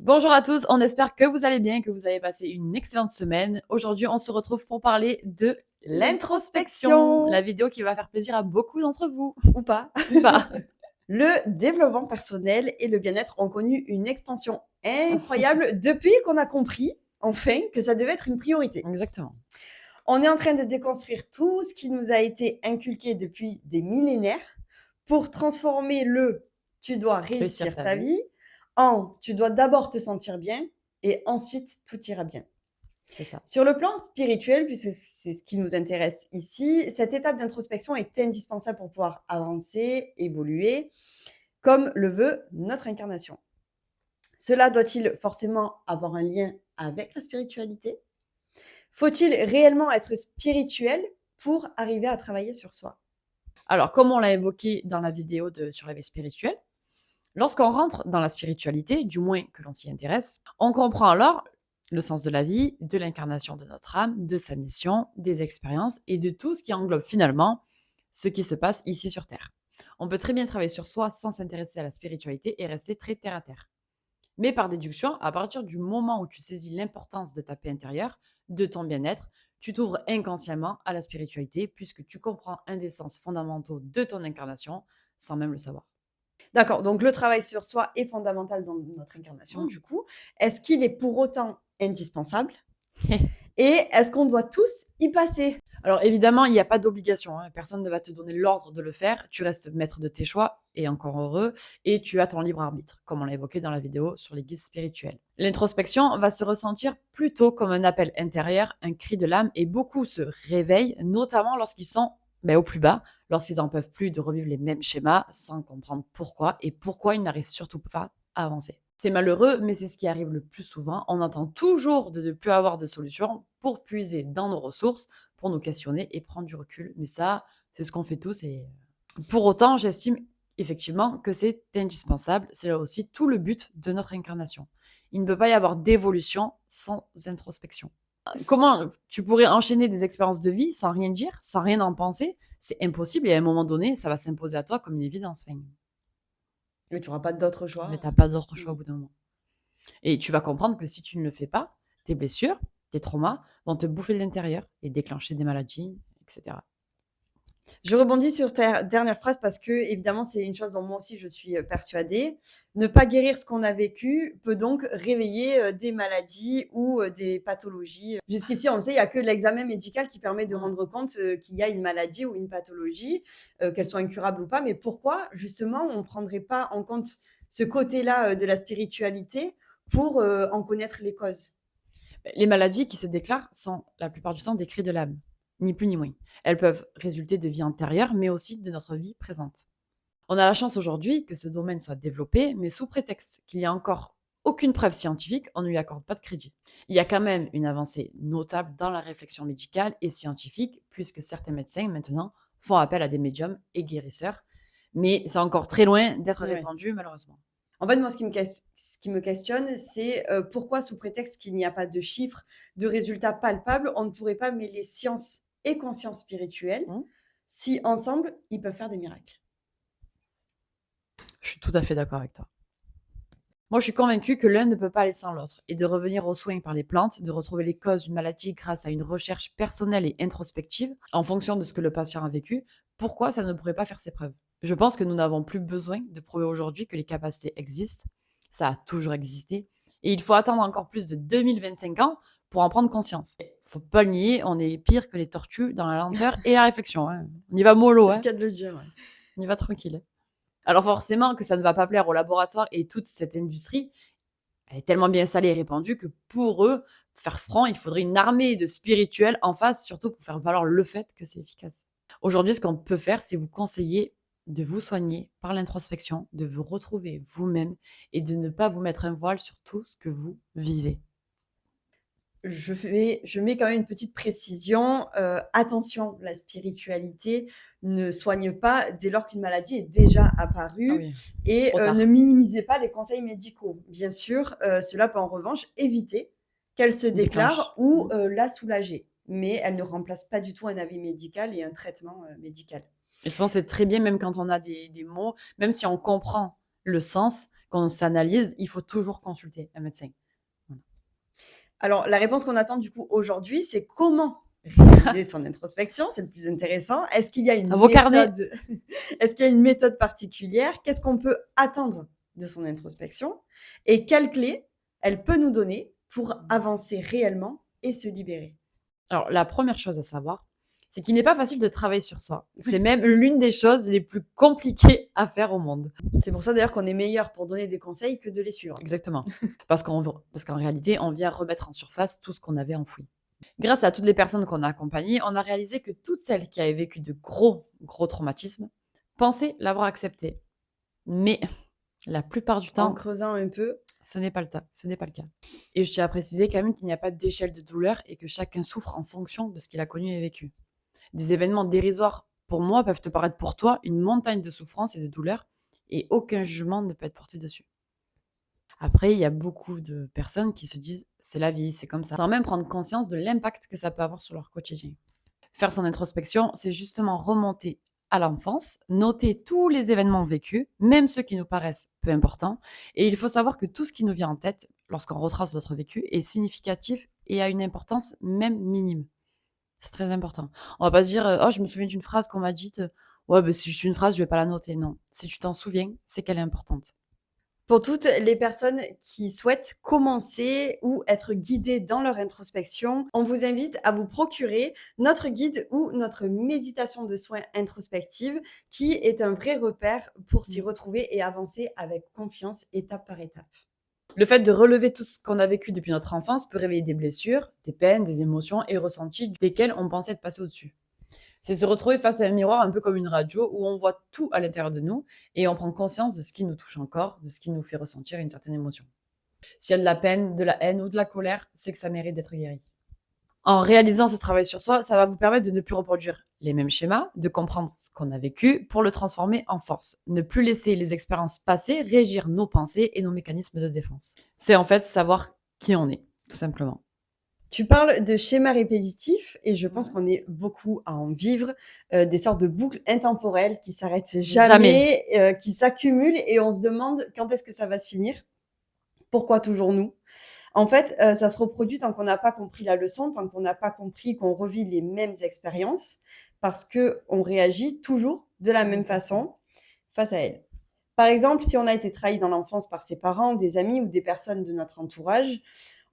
Bonjour à tous, on espère que vous allez bien, que vous avez passé une excellente semaine. Aujourd'hui, on se retrouve pour parler de l'introspection, la L'introspection vidéo qui va faire plaisir à beaucoup d'entre vous. ou pas. Ou pas. Le développement personnel et le bien-être ont connu une expansion incroyable depuis qu'on a compris, enfin, que ça devait être une priorité. Exactement. On est en train de déconstruire tout ce qui nous a été inculqué depuis des millénaires pour transformer le «tu dois Réussir réussir ta ta vie. vie» en «tu dois d'abord te sentir bien et ensuite tout ira bien». C'est ça. Sur le plan spirituel, puisque c'est ce qui nous intéresse ici, cette étape d'introspection est indispensable pour pouvoir avancer, évoluer, comme le veut notre incarnation. Cela doit-il forcément avoir un lien avec la spiritualité? Faut-il réellement être spirituel pour arriver à travailler sur soi? Alors, comme on l'a évoqué dans la vidéo sur la vie spirituelle, lorsqu'on rentre dans la spiritualité, du moins que l'on s'y intéresse, on comprend alors le sens de la vie, de l'incarnation de notre âme, de sa mission, des expériences et de tout ce qui englobe finalement ce qui se passe ici sur Terre. On peut très bien travailler sur soi sans s'intéresser à la spiritualité et rester très terre à terre. Mais par déduction, à partir du moment où tu saisis l'importance de ta paix intérieure, de ton bien-être, tu t'ouvres inconsciemment à la spiritualité puisque tu comprends un des sens fondamentaux de ton incarnation sans même le savoir. D'accord, donc le travail sur soi est fondamental dans notre incarnation, Mm. du coup. Est-ce qu'il est pour autant indispensable? Et est-ce qu'on doit tous y passer? Alors évidemment, il n'y a pas d'obligation, hein. Personne ne va te donner l'ordre de le faire. Tu restes maître de tes choix, et encore heureux, et tu as ton libre arbitre, comme on l'a évoqué dans la vidéo sur les guides spirituels. L'introspection va se ressentir plutôt comme un appel intérieur, un cri de l'âme, et beaucoup se réveillent, notamment lorsqu'ils sont au plus bas, lorsqu'ils n'en peuvent plus de revivre les mêmes schémas sans comprendre pourquoi, et pourquoi ils n'arrivent surtout pas à avancer. C'est malheureux, mais c'est ce qui arrive le plus souvent. On entend toujours de ne plus avoir de solution pour puiser dans nos ressources, pour nous questionner et prendre du recul. Mais ça, c'est ce qu'on fait tous. Et pour autant, j'estime effectivement que c'est indispensable. C'est là aussi tout le but de notre incarnation. Il ne peut pas y avoir d'évolution sans introspection. Comment tu pourrais enchaîner des expériences de vie sans rien dire, sans rien en penser? C'est impossible et à un moment donné, ça va s'imposer à toi comme une évidence. Enfin, Mais tu n'auras pas d'autre mais choix. tu n'as pas d'autre choix au Mmh. bout d'un moment. Et tu vas comprendre que si tu ne le fais pas, tes blessures, tes traumas vont te bouffer de l'intérieur et déclencher des maladies, etc. Je rebondis sur ta dernière phrase parce que évidemment, c'est une chose dont moi aussi je suis, persuadée. Ne pas guérir ce qu'on a vécu peut donc réveiller, des maladies ou, des pathologies. Jusqu'ici, on le sait, il y a que l'examen médical qui permet de Mm. rendre compte, qu'il y a une maladie ou une pathologie, qu'elle soit incurable ou pas. Mais pourquoi justement on ne prendrait pas en compte ce côté-là, de la spiritualité pour, en connaître les causes? Les maladies qui se déclarent sont la plupart du temps des cris de l'âme, ni plus ni moins. Elles peuvent résulter de vie antérieure, mais aussi de notre vie présente. On a la chance aujourd'hui que ce domaine soit développé, mais sous prétexte qu'il n'y a encore aucune preuve scientifique, on ne lui accorde pas de crédit. Il y a quand même une avancée notable dans la réflexion médicale et scientifique, puisque certains médecins maintenant font appel à des médiums et guérisseurs, mais c'est encore très loin d'être Ouais. répandu malheureusement. En fait, moi, ce qui me questionne, c'est, pourquoi sous prétexte qu'il n'y a pas de chiffres, de résultats palpables, on ne pourrait pas mêler science et conscience spirituelle, Hmm. si ensemble, ils peuvent faire des miracles? Je suis tout à fait d'accord avec toi. Moi, je suis convaincue que l'un ne peut pas aller sans l'autre et de revenir aux soins par les plantes, de retrouver les causes d'une maladie grâce à une recherche personnelle et introspective en fonction de ce que le patient a vécu, pourquoi ça ne pourrait pas faire ses preuves? Je pense que nous n'avons plus besoin de prouver aujourd'hui que les capacités existent. Ça a toujours existé. Et il faut attendre encore plus de 2025 ans pour en prendre conscience. Faut pas le nier, on est pire que les tortues dans la lenteur et la réflexion, hein. On y va mollo, C'est le hein. cas de le dire, ouais. On y va tranquille. Alors forcément que ça ne va pas plaire au laboratoire et toute cette industrie, elle est tellement bien salée et répandue que pour eux, faire front, il faudrait une armée de spirituels en face, surtout pour faire valoir le fait que c'est efficace. Aujourd'hui, ce qu'on peut faire, c'est vous conseiller de vous soigner par l'introspection, de vous retrouver vous-même et de ne pas vous mettre un voile sur tout ce que vous vivez. Je mets quand même une petite précision, attention, la spiritualité ne soigne pas dès lors qu'une maladie est déjà Ah apparue oui, et trop ne tard. minimisez pas les conseils médicaux. Bien sûr, cela peut en revanche éviter qu'elle se Déclenche. déclare ou, la soulager, mais elle ne remplace pas du tout un avis médical et un traitement, médical. Et de toute façon, c'est très bien, même quand on a des mots, même si on comprend le sens, qu'on s'analyse, il faut toujours consulter un médecin. Voilà. Alors, la réponse qu'on attend du coup aujourd'hui, c'est comment réaliser son introspection, c'est le plus intéressant. Est-ce qu'il y a une À vos carnets. méthode est-ce qu'il y a une méthode particulière? Qu'est-ce qu'on peut attendre de son introspection? Et quelles clés elle peut nous donner pour avancer réellement et se libérer? Alors, la première chose à savoir, c'est qu'il n'est pas facile de travailler sur soi. C'est même l'une des choses les plus compliquées à faire au monde. C'est pour ça d'ailleurs qu'on est meilleur pour donner des conseils que de les suivre. Exactement. Parce qu'en réalité, on vient remettre en surface tout ce qu'on avait enfoui. Grâce à toutes les personnes qu'on a accompagnées, on a réalisé que toutes celles qui avaient vécu de gros traumatismes pensaient l'avoir accepté. Mais la plupart du En temps, creusant un peu, ce n'est pas le cas. Ce n'est pas le cas. Et je tiens à préciser quand même qu'il n'y a pas d'échelle de douleur et que chacun souffre en fonction de ce qu'il a connu et vécu. Des événements dérisoires, pour moi, peuvent te paraître pour toi une montagne de souffrance et de douleur, et aucun jugement ne peut être porté dessus. Après, il y a beaucoup de personnes qui se disent c'est la vie, c'est comme ça, sans même prendre conscience de l'impact que ça peut avoir sur leur quotidien. Faire son introspection, c'est justement remonter à l'enfance, noter tous les événements vécus, même ceux qui nous paraissent peu importants, et il faut savoir que tout ce qui nous vient en tête lorsqu'on retrace notre vécu est significatif et a une importance même minime. C'est très important. On va pas se dire oh, je me souviens d'une phrase qu'on m'a dite, ouais, bah, si je suis une phrase, je vais pas la noter. Non, si tu t'en souviens, c'est qu'elle est importante. pour toutes les personnes qui souhaitent commencer ou être guidées dans leur introspection, on vous invite à vous procurer notre guide ou notre méditation de soins introspective qui est un vrai repère pour s'y retrouver et avancer avec confiance étape par étape. Le fait de relever tout ce qu'on a vécu depuis notre enfance peut réveiller des blessures, des peines, des émotions et ressentis desquels on pensait être passé au-dessus. C'est se retrouver face à un miroir un peu comme une radio où on voit tout à l'intérieur de nous et on prend conscience de ce qui nous touche encore, de ce qui nous fait ressentir une certaine émotion. S'il y a de la peine, de la haine ou de la colère, c'est que ça mérite d'être guéri. En réalisant ce travail sur soi, ça va vous permettre de ne plus reproduire les mêmes schémas, de comprendre ce qu'on a vécu pour le transformer en force. Ne plus laisser les expériences passées régir nos pensées et nos mécanismes de défense. C'est en fait savoir qui on est, tout simplement. Tu parles de schémas répétitifs et je pense qu'on est beaucoup à en vivre, des sortes de boucles intemporelles qui s'arrêtent jamais, qui s'accumulent et on se demande quand est-ce que ça va se finir? Pourquoi toujours nous? En fait, ça se reproduit tant qu'on n'a pas compris la leçon, tant qu'on n'a pas compris qu'on revit les mêmes expériences parce qu'on réagit toujours de la même façon face à elles. Par exemple, si on a été trahi dans l'enfance par ses parents, des amis ou des personnes de notre entourage,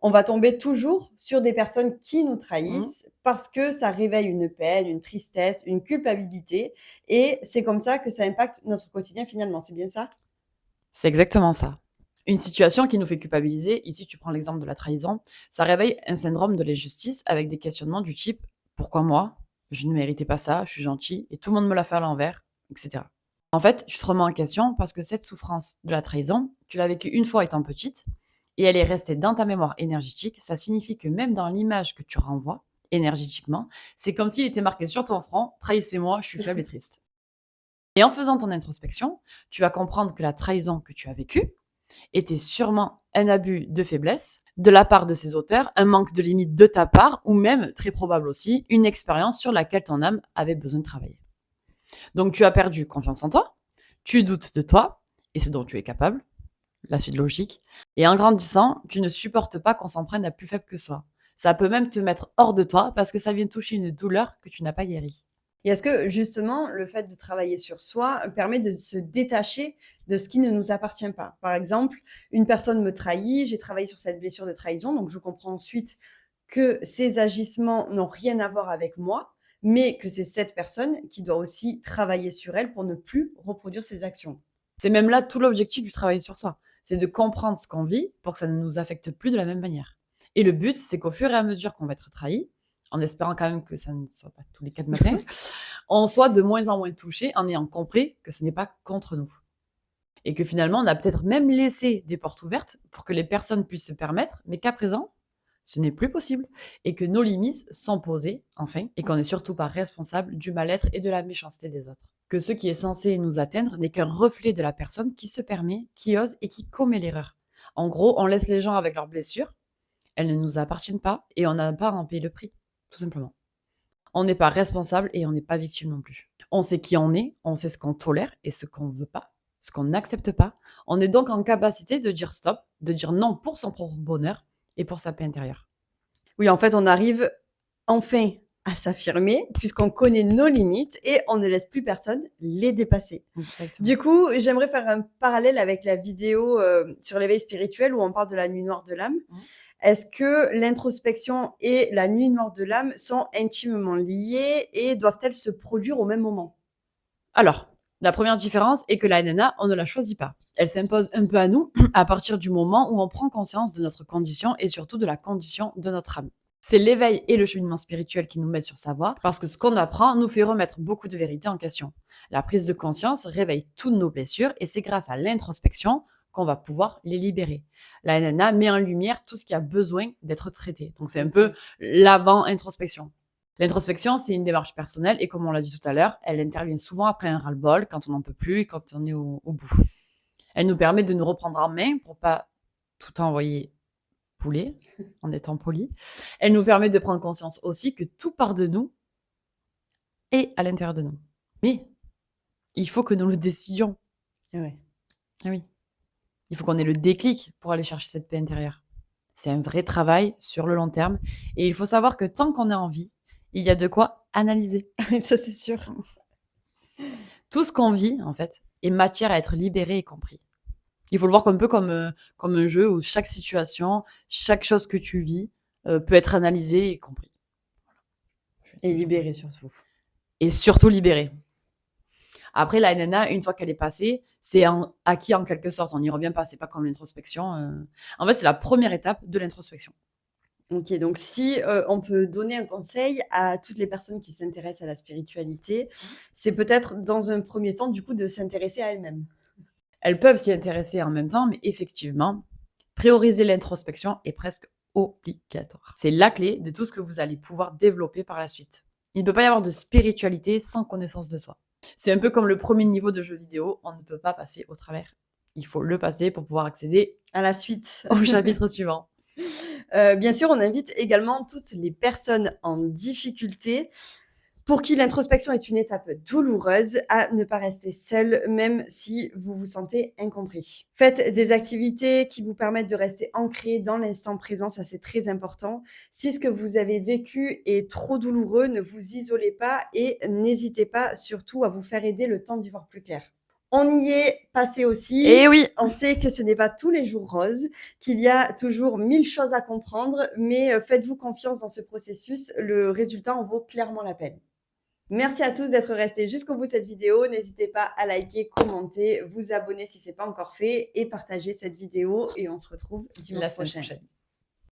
on va tomber toujours sur des personnes qui nous trahissent parce que ça réveille une peine, une tristesse, une culpabilité et c'est comme ça que ça impacte notre quotidien finalement, c'est bien ça? C'est exactement ça. Une situation qui nous fait culpabiliser, ici tu prends l'exemple de la trahison, ça réveille un syndrome de l'injustice avec des questionnements du type pourquoi moi? Je ne méritais pas ça, je suis gentil et tout le monde me l'a fait à l'envers, etc. En fait, tu te remets en question parce que cette souffrance de la trahison, tu l'as vécue une fois étant petite et elle est restée dans ta mémoire énergétique. Ça signifie que même dans l'image que tu renvoies énergétiquement, c'est comme s'il était marqué sur ton front trahissez-moi, je suis faible et triste. Et en faisant ton introspection, tu vas comprendre que la trahison que tu as vécue était sûrement un abus de faiblesse de la part de ces auteurs, un manque de limite de ta part, ou même, très probable aussi, une expérience sur laquelle ton âme avait besoin de travailler. Donc tu as perdu confiance en toi, tu doutes de toi et ce dont tu es capable, la suite logique, et en grandissant, tu ne supportes pas qu'on s'en prenne à plus faible que soi. Ça peut même te mettre hors de toi parce que ça vient toucher une douleur que tu n'as pas guérie. Et est-ce que justement le fait de travailler sur soi permet de se détacher de ce qui ne nous appartient pas? Par exemple, une personne me trahit, j'ai travaillé sur cette blessure de trahison, donc je comprends ensuite que ces agissements n'ont rien à voir avec moi, mais que c'est cette personne qui doit aussi travailler sur elle pour ne plus reproduire ces actions. C'est même là tout l'objectif du travail sur soi. C'est de comprendre ce qu'on vit pour que ça ne nous affecte plus de la même manière. Et le but, c'est qu'au fur et à mesure qu'on va être trahi, en espérant quand même que ça ne soit pas tous les 4 matins, on soit de moins en moins touché en ayant compris que ce n'est pas contre nous. Et que finalement, on a peut-être même laissé des portes ouvertes pour que les personnes puissent se permettre, mais qu'à présent, ce n'est plus possible. Et que nos limites sont posées, enfin, et qu'on n'est surtout pas responsable du mal-être et de la méchanceté des autres. Que ce qui est censé nous atteindre n'est qu'un reflet de la personne qui se permet, qui ose et qui commet l'erreur. En gros, on laisse les gens avec leurs blessures, elles ne nous appartiennent pas et on n'a pas à en payer le prix, tout simplement. On n'est pas responsable et on n'est pas victime non plus. On sait qui on est, on sait ce qu'on tolère et ce qu'on ne veut pas. ce qu'on n'accepte pas. On est donc en capacité de dire stop, de dire non pour son propre bonheur et pour sa paix intérieure. Oui, en fait, on arrive enfin à s'affirmer puisqu'on connaît nos limites et on ne laisse plus personne les dépasser. Exactement. Du coup, j'aimerais faire un parallèle avec la vidéo sur l'éveil spirituel où on parle de la nuit noire de l'âme. Est-ce que l'introspection et la nuit noire de l'âme sont intimement liées et doivent-elles se produire au même moment? Alors, la première différence est que la NNA, on ne la choisit pas. Elle s'impose un peu à nous à partir du moment où on prend conscience de notre condition et surtout de la condition de notre âme. C'est l'éveil et le cheminement spirituel qui nous mettent sur sa voie parce que ce qu'on apprend nous fait remettre beaucoup de vérités en question. La prise de conscience réveille toutes nos blessures et c'est grâce à l'introspection qu'on va pouvoir les libérer. La NNA met en lumière tout ce qui a besoin d'être traité. Donc c'est un peu l'avant-introspection. L'introspection, c'est une démarche personnelle et comme on l'a dit tout à l'heure, elle intervient souvent après un ras-le-bol, quand on n'en peut plus et quand on est au bout. Elle nous permet de nous reprendre en main pour pas tout envoyer poulet, en étant poli. Elle nous permet de prendre conscience aussi que tout part de nous et à l'intérieur de nous. Mais il faut que nous le décidions. Ouais. Ah oui. Il faut qu'on ait le déclic pour aller chercher cette paix intérieure. C'est un vrai travail sur le long terme et il faut savoir que tant qu'on a envie, il y a de quoi analyser. Ça, c'est sûr. Tout ce qu'on vit, en fait, est matière à être libéré et compris. Il faut le voir un peu comme un jeu où chaque situation, chaque chose que tu vis peut être analysée et compris. Et libéré surtout. Et surtout libéré. Après, la NNA, une fois qu'elle est passée, c'est acquis en quelque sorte. On n'y revient pas. C'est pas comme l'introspection. En fait, c'est la première étape de l'introspection. Ok, donc si on peut donner un conseil à toutes les personnes qui s'intéressent à la spiritualité, c'est peut-être dans un premier temps, du coup, de s'intéresser à elles-mêmes. Elles peuvent s'y intéresser en même temps, mais effectivement, prioriser l'introspection est presque obligatoire. C'est la clé de tout ce que vous allez pouvoir développer par la suite. Il ne peut pas y avoir de spiritualité sans connaissance de soi. C'est un peu comme le premier niveau de jeu vidéo, on ne peut pas passer au travers. Il faut le passer pour pouvoir accéder À la suite. au chapitre suivant. Bien sûr, on invite également toutes les personnes en difficulté pour qui l'introspection est une étape douloureuse à ne pas rester seul, même si vous vous sentez incompris. Faites des activités qui vous permettent de rester ancré dans l'instant présent, ça c'est très important. Si ce que vous avez vécu est trop douloureux, ne vous isolez pas et n'hésitez pas surtout à vous faire aider le temps d'y voir plus clair. On y est passé aussi. Et oui, On sait que ce n'est pas tous les jours rose, qu'il y a toujours 1000 choses à comprendre, mais faites-vous confiance dans ce processus, le résultat en vaut clairement la peine. Merci à tous d'être restés jusqu'au bout de cette vidéo. N'hésitez pas à liker, commenter, vous abonner si ce n'est pas encore fait et partager cette vidéo. Et on se retrouve dimanche la semaine prochain. prochaine.